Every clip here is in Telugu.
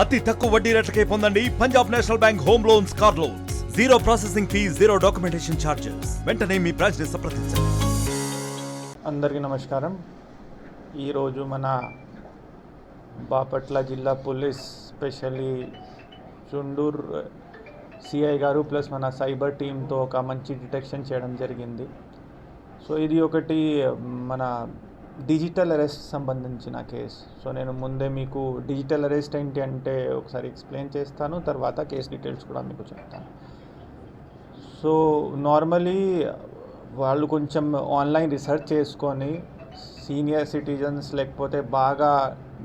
అతి తక్కువ వడ్డీ రేట్లకే పొందండి Punjab national bank home loans, car loans. Zero processing fee, zero documentation charges. వెంటనే మీ బ్రాంచ్ ని సంప్రదించండి. అందరికీ నమస్కారం. ఈరోజు మన బాపట్ల జిల్లా పోలీస్ స్పెషల్లీ చుండూర్ సిఐ గారు ప్లస్ మన సైబర్ టీంతో ఒక మంచి డిటెక్షన్ చేయడం జరిగింది. సో ఇది ఒకటి మన డిజిటల్ అరెస్ట్ సంబంధించిన కేసు. సో నేను ముందే మీకు డిజిటల్ అరెస్ట్ ఏంటి అంటే ఒకసారి ఎక్స్ప్లెయిన్ చేస్తాను, తర్వాత కేసు డీటెయిల్స్ కూడా మీకు చెప్తాను. సో నార్మలీ వాళ్ళు కొంచెం ఆన్లైన్ రీసెర్చ్ చేసుకొని సీనియర్ సిటిజన్స్ లేకపోతే బాగా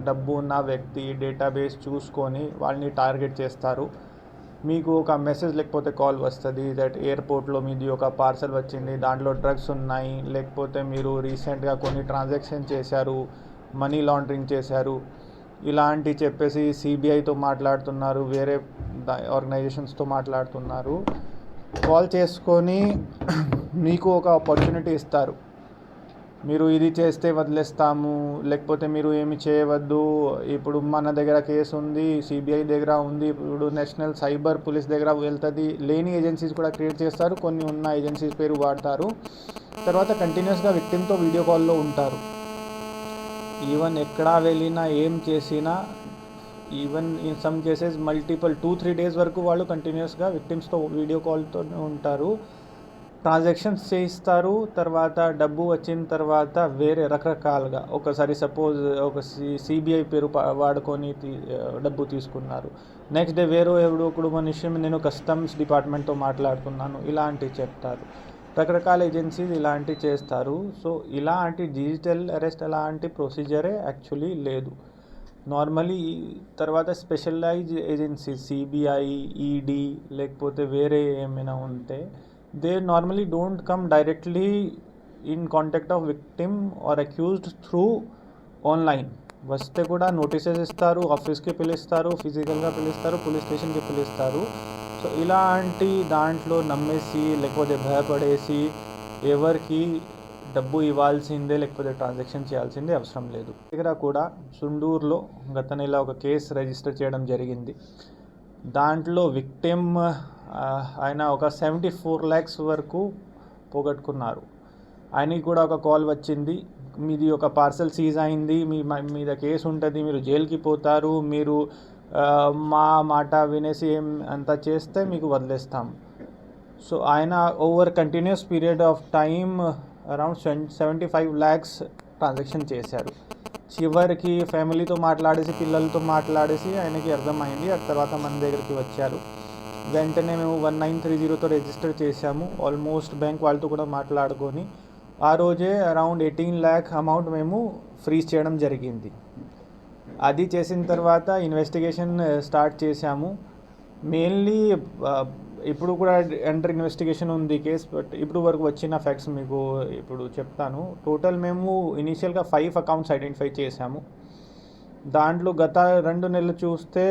డబ్బు ఉన్న వ్యక్తి డేటాబేస్ చూసుకొని వాళ్ళని టార్గెట్ చేస్తారు. మీకు ఒక మెసేజ్ లేకపోతే కాల్ వస్తుంది దట్ ఎయిర్పోర్ట్లో మీది ఒక పార్సల్ వచ్చింది, దాంట్లో డ్రగ్స్ ఉన్నాయి, లేకపోతే మీరు రీసెంట్గా కొన్ని ట్రాన్సాక్షన్ చేశారు, మనీ లాండరింగ్ చేశారు, ఇలాంటి చెప్పేసి సిబిఐతో మాట్లాడుతున్నారు, వేరే ఆర్గనైజేషన్స్తో మాట్లాడుతున్నారు. కాల్ చేసుకొని మీకు ఒక ఆపర్చునిటీ ఇస్తారు. మీరు ఇది చేస్తే వదిలేస్తాము, లేకపోతే మీరు ఏమి చేయవద్దు, ఇప్పుడు మన దగ్గర కేసు ఉంది, సిబిఐ దగ్గర ఉంది, ఇప్పుడు నేషనల్ సైబర్ పోలీస్ దగ్గర వెళ్తుంది. లేని ఏజెన్సీస్ కూడా క్రియేట్ చేస్తారు, కొన్ని ఉన్న ఏజెన్సీస్ పేరు వాడతారు. తర్వాత కంటిన్యూస్గా విక్టిమ్తో వీడియో కాల్లో ఉంటారు. ఈవెన్ ఎక్కడా వెళ్ళినా ఏం చేసినా, even in some cases multiple 2-3 days వరకు వాళ్ళు కంటిన్యూస్గా విక్టిమ్స్తో వీడియో కాల్తో ఉంటారు. ట్రాన్సాక్షన్స్ చేయిస్తారు. తర్వాత డబ్బు వచ్చిన తర్వాత వేరే రకరకాలుగా, ఒకసారి సపోజ్ ఒక సిబిఐ పేరు వాడుకొని డబ్బు తీసుకున్నారు, నెక్స్ట్ డే ఎవడో ఒకడు మనిషి నేను కస్టమ్స్ డిపార్ట్మెంట్తో మాట్లాడుతున్నాను, ఇలాంటివి చెప్తారు. రకరకాల ఏజెన్సీస్ ఇలాంటివి చేస్తారు. సో ఇలాంటి డిజిటల్ అరెస్ట్ అలాంటి ప్రొసీజరే యాక్చువల్లీ లేదు. నార్మలీ తర్వాత స్పెషలైజ్ ఏజెన్సీస్ సిబిఐ, ఈడీ లేకపోతే వేరే ఏమైనా ఉంటే they normally don't come directly in contact of victim or accused through online. వస్తే కూడా నోటీసెస్ ఇస్తారు, ఆఫీస్కి పిలుస్తారు, ఫిజికల్గా పిలుస్తారు, పోలీస్ స్టేషన్కి పిలుస్తారు. సో ఇలాంటి దాంట్లో నమ్మేసి లేకపోతే భయపడేసి ఎవరికి డబ్బు ఇవ్వాల్సిందే లేకపోతే ట్రాన్సాక్షన్ చేయాల్సిందే అవసరం లేదు. దగ్గర కూడా సుండూరులో గత నెల ఒక కేసు రిజిస్టర్ చేయడం జరిగింది. దాంట్లో విక్టిమ్ ఆయన ఒక 74 lakhs వరకు పోగొట్టుకున్నారు. ఆయనకి కూడా ఒక కాల్ వచ్చింది, మీది ఒక పార్సల్ సీజ్ అయింది, మీ మీద కేసు ఉంటుంది, మీరు జైలుకి పోతారు, మీరు మా మాట వినేసి ఏం అంతా చేస్తే మీకు వదిలేస్తాం. సో ఆయన over continuous period of time around 75 lakhs transaction చేశారు. చివరికి ఫ్యామిలీతో మాట్లాడేసి పిల్లలతో మాట్లాడేసి ఆయనకి అర్థమైంది. ఆ తర్వాత మన దగ్గరికి వచ్చారు. వెంటనే మేము 1930తో రిజిస్టర్ చేశాము. ఆల్మోస్ట్ బ్యాంక్ వాళ్ళతో కూడా మాట్లాడుకొని ఆ రోజే అరౌండ్ 18 lakh అమౌంట్ మేము ఫ్రీజ్ చేయడం జరిగింది. అది చేసిన తర్వాత ఇన్వెస్టిగేషన్ స్టార్ట్ చేశాము. మెయిన్లీ ఇప్పుడు కూడా అండర్ ఇన్వెస్టిగేషన్ ఉంది కేస్, బట్ ఇప్పుడు వరకు వచ్చిన ఫ్యాక్ట్స్ మీకు ఇప్పుడు చెప్తాను. టోటల్ మేము ఇనీషియల్గా 5 అకౌంట్స్ ఐడెంటిఫై చేశాము. దాంట్లో గత 2 నెలలు చూస్తే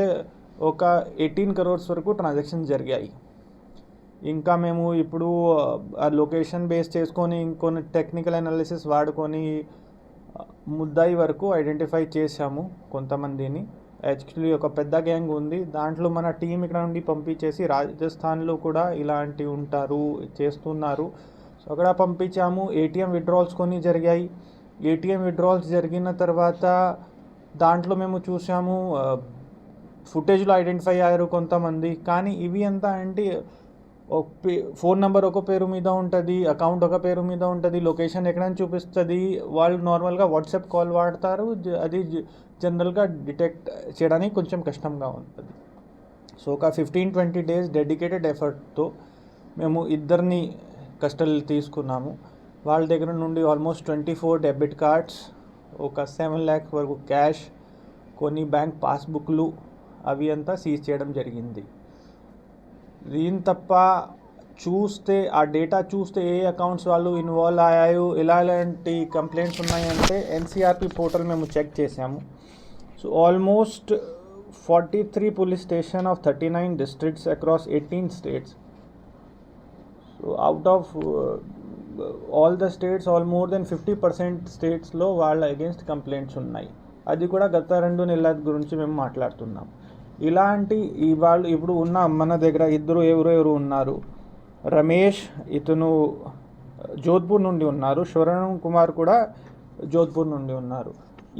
ఒక 18 crores వరకు ట్రాన్సాక్షన్స్ జరిగాయి. ఇంకా మేము ఇప్పుడు లొకేషన్ బేస్ చేసుకొని ఇంకొన్ని టెక్నికల్ అనాలిసిస్ వాడుకొని ముద్దాయి వరకు ఐడెంటిఫై చేశాము కొంతమందిని. యాక్చువల్లీ ఒక పెద్ద గ్యాంగ్ ఉంది. దాంట్లో మన టీం ఇక్కడ నుండి పంపించేసి రాజస్థాన్లో కూడా ఇలాంటివి ఉంటారు, చేస్తున్నారు. సో అక్కడ పంపించాము. ఏటీఎం విత్డ్రాల్స్ కొన్ని జరిగాయి. ఏటీఎం విత్డ్రాల్స్ జరిగిన తర్వాత దాంట్లో మేము చూసాము ఫుటేజ్లో ఐడెంటిఫై అయ్యారు కొంతమంది. కానీ ఇవి ఎంత అంటే ఫోన్ నెంబర్ ఒక పేరు మీద ఉంటుంది, అకౌంట్ ఒక పేరు మీద ఉంటుంది, లొకేషన్ ఎక్కడైనా చూపిస్తుంది. వాళ్ళు నార్మల్గా వాట్సాప్ కాల్ వాడతారు. అది జనరల్గా డిటెక్ట్ చేయడానికి కొంచెం కష్టంగా ఉంటుంది. సో ఒక 15-20 days డెడికేటెడ్ ఎఫర్ట్తో మేము ఇద్దరిని కస్టడీలు తీసుకున్నాము. వాళ్ళ దగ్గర నుండి ఆల్మోస్ట్ 24 డెబిట్ కార్డ్స్, ఒక 7 lakhs వరకు క్యాష్, కొన్ని బ్యాంక్ పాస్బుక్లు అవి అంతా సీజ్ చేయడం జరిగింది. దీని తప్ప చూస్తే ఆ డేటా చూస్తే ఏ అకౌంట్స్ వాళ్ళు ఇన్వాల్వ్ అయ్యాయో, ఎలాంటి కంప్లైంట్స్ ఉన్నాయంటే ఎన్సీఆర్పి పోర్టల్ మేము చెక్ చేసాము. So almost 43 police station of 39 districts across 18 states. So out of all the states, all more than 50% స్టేట్స్లో వాళ్ళ అగేన్స్ట్ కంప్లైంట్స్ ఉన్నాయి. అది కూడా గత 2 నెలల గురించి మేము మాట్లాడుతున్నాం. ఇలాంటి వాళ్ళు ఇప్పుడు ఉన్న మన దగ్గర ఎవరెవరు ఉన్నారు, రమేష్ ఇతను జోధ్పూర్ నుండి ఉన్నారు, శ్రవణ్ కుమార్ కూడా జోధ్పూర్ నుండి ఉన్నారు.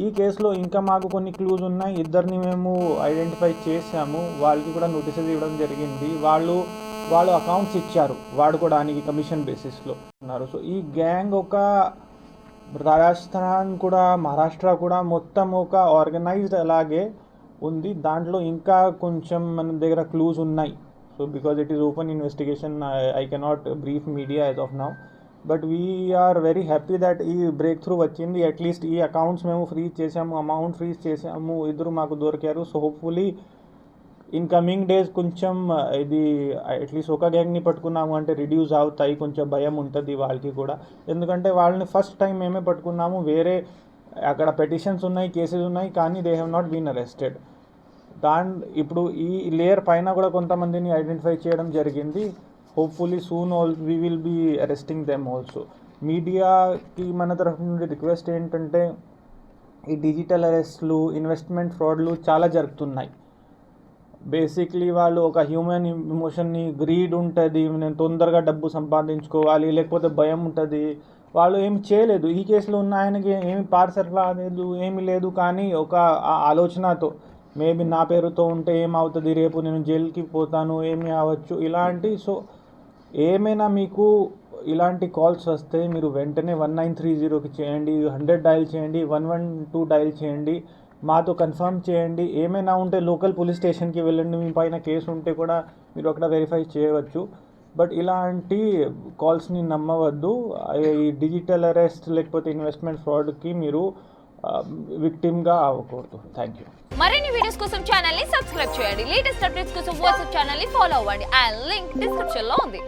ఈ కేసులో ఇంకా మాకు కొన్ని క్లూజ్ ఉన్నాయి. ఇద్దరిని మేము ఐడెంటిఫై చేసాము, వాళ్ళకి కూడా నోటీసులు ఇవ్వడం జరిగింది. వాళ్ళు అకౌంట్స్ ఇచ్చారు వాడుకోవడానికి కమిషన్ బేసిస్లో ఉన్నారు. సో ఈ గ్యాంగ్ ఒక రాజస్థాన్ కూడా మహారాష్ట్ర కూడా మొత్తం ఒక ఆర్గనైజ్డ్ అలాగే ఉంది. దాంట్లో ఇంకా కొంచెం మన దగ్గర క్లూజ్ ఉన్నాయి. So because it is open investigation, I cannot brief media as of now. But we are very happy that ఈ బ్రేక్ త్రూ వచ్చింది. అట్లీస్ట్ ఈ అకౌంట్స్ మేము ఫ్రీజ్ చేసాము, అమౌంట్ ఫ్రీజ్ చేసాము, ఇద్దరు మాకు దొరికారు. So hopefully in coming days కొంచెం ఇది అట్లీస్ట్ ఒక గ్యాంగ్ని పట్టుకున్నాము అంటే రిడ్యూస్ అవుతాయి, కొంచెం భయం ఉంటుంది వాళ్ళకి కూడా. ఎందుకంటే వాళ్ళని ఫస్ట్ టైం మేమే పట్టుకున్నాము, వేరే అక్కడ పెటిషన్స్ ఉన్నాయి, కేసెస్ ఉన్నాయి, కానీ they have not been arrested. ఇప్పుడు ఈ లేయర్ పైన కూడా కొంతమందిని ఐడెంటిఫై చేయడం జరిగింది. Hopefully soon we will be arresting them also. మీడియాకి మన తరఫు నుండి రిక్వెస్ట్ ఏంటంటే, ఈ డిజిటల్ అరెస్ట్లు, ఇన్వెస్ట్మెంట్ ఫ్రాడ్లు చాలా జరుగుతున్నాయి. బేసిక్లీ వాళ్ళు ఒక హ్యూమన్ ఎమోషన్ని, గ్రీడ్ ఉంటుంది, నేను తొందరగా డబ్బు సంపాదించుకోవాలి, లేకపోతే భయం ఉంటుంది. వాళ్ళు ఏమి చేయలేదు. ఈ కేసులో ఉన్న ఆయనకి ఏమి పార్సల్ రాలేదు, ఏమి లేదు, కానీ ఒక ఆలోచనతో మేబీ నా పేరుతో ఉంటే ఏమవుతుంది, రేపు నేను జైలుకి పోతాను, ఏమి అవ్వచ్చు ఇలాంటి. సో ఏమైనా మీకు ఇలాంటి కాల్స్ వస్తే మీరు వెంటనే 1930కి చేయండి, 100 డయల్ చేయండి, 112 డయల్ చేయండి, మాతో కన్ఫర్మ్ చేయండి. ఏమైనా ఉంటే లోకల్ పోలీస్ స్టేషన్కి వెళ్ళండి, మీ పైన కేసు ఉంటే కూడా మీరు అక్కడ వెరిఫై చేయవచ్చు. బట్ ఇలాంటి కాల్స్ని నమ్మవద్దు. ఈ డిజిటల్ అరెస్ట్ లేకపోతే ఇన్వెస్ట్మెంట్ ఫ్రాడ్కి మీరు విక్టిమ్గా అవ్వకూడదు. Thank you. మరిన్ని వీడియోస్ కోసం ఛానల్ ని సబ్స్క్రైబ్ చేయండి. లేటెస్ట్ అప్డేట్స్ కోసం వాట్సాప్ ఛానల్ ని ఫాలో అవ్వండి. ఆ లింక్ డిస్క్రిప్షన్ లో ఉంది.